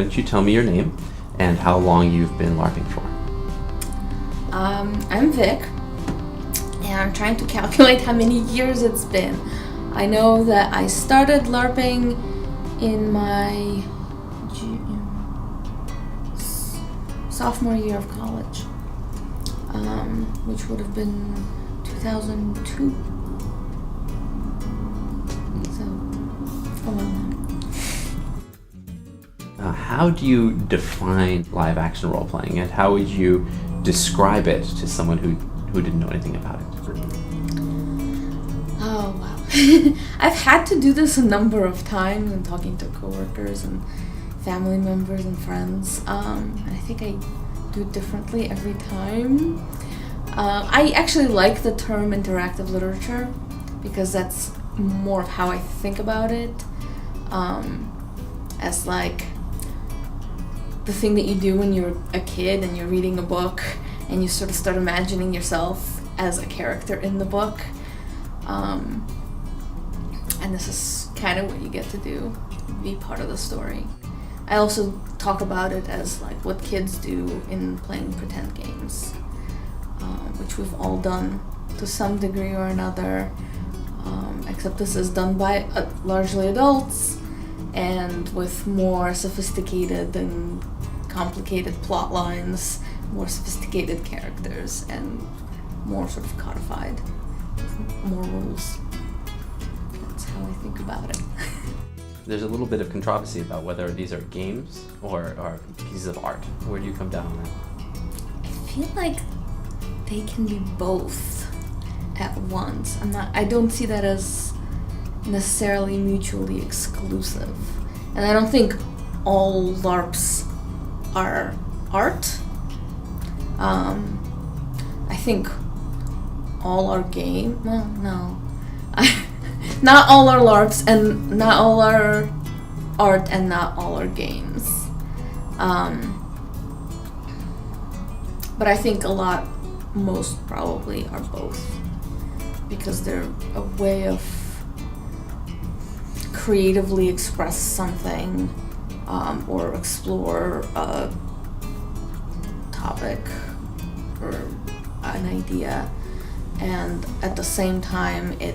don't you tell me your name and how long you've been LARPing for? I'm Vic, and I'm trying to calculate how many years it's been. I know that I started LARPing in my sophomore year of college, which would have been 2002. So, a while now. How do you define live action role playing, and how would you describe it to someone who didn't know anything about it? Oh, wow. I've had to do this a number of times in talking to coworkers and family members and friends. And I think I do it differently every time. I actually like the term interactive literature because that's more of how I think about it. As like the thing that you do when you're a kid and you're reading a book and you sort of start imagining yourself as a character in the book. And this is kind of what you get to do, be part of the story. I also talk about it as like what kids do in playing pretend games, which we've all done to some degree or another, except this is done by largely adults and with more sophisticated and complicated plot lines, more sophisticated characters, and more sort of codified, more rules. That's how I think about it. There's a little bit of controversy about whether these are games or pieces of art. Where do you come down on that? I feel like they can be both at once. I don't see that as necessarily mutually exclusive. And I don't think all LARPs are art. I think all are game. Well, no. Not all are LARPs, and not all are art, and not all are games. But I think most probably are both, because they're a way of creatively express something, or explore a topic or an idea, and at the same time it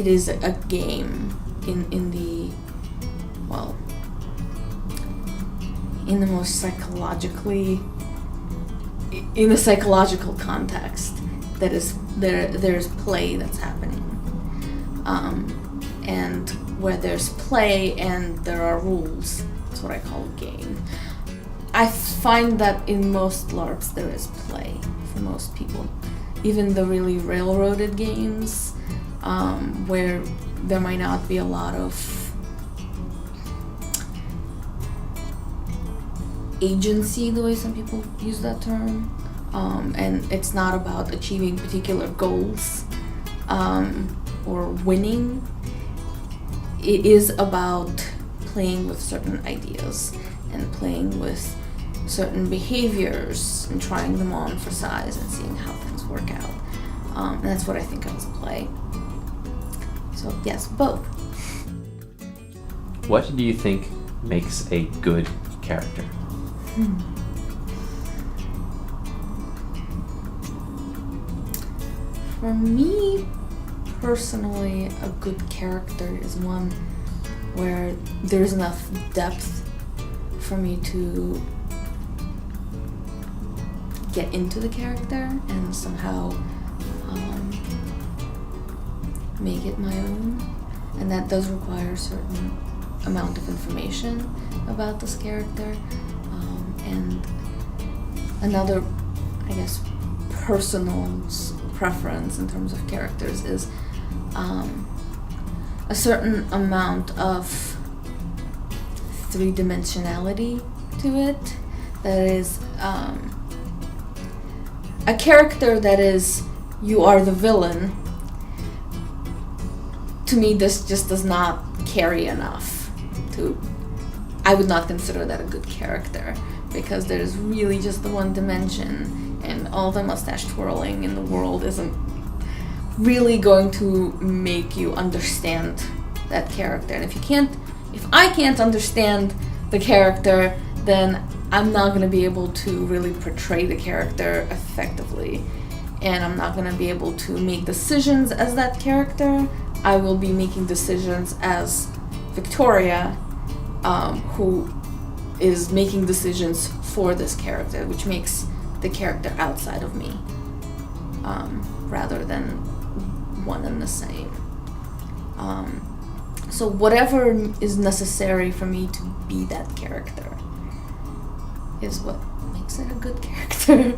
is a game in the most in the psychological context. That is, there's play that's happening, and where there's play and there are rules, that's what I call a game. I find that in most LARPs there is play for most people, even the really railroaded games, where there might not be a lot of agency, the way some people use that term, and it's not about achieving particular goals or winning. It is about playing with certain ideas and playing with certain behaviors and trying them on for size and seeing how things work out. And that's what I think of as play. So yes, both. What do you think makes a good character? For me, personally, a good character is one where there's enough depth for me to get into the character and somehow make it my own. And that does require a certain amount of information about this character. And another, I guess, personal preference in terms of characters is a certain amount of three-dimensionality to it. That is, a character that is, you are the villain. To me, this just does not carry enough to, I would not consider that a good character, because there's really just the one dimension, and all the mustache twirling in the world isn't really going to make you understand that character. And if you can't if I can't understand the character, then I'm not going to be able to really portray the character effectively, and I'm not going to be able to make decisions as that character. I will be making decisions as Victoria, who is making decisions for this character, which makes the character outside of me, rather than one and the same. So whatever is necessary for me to be that character is what makes it a good character.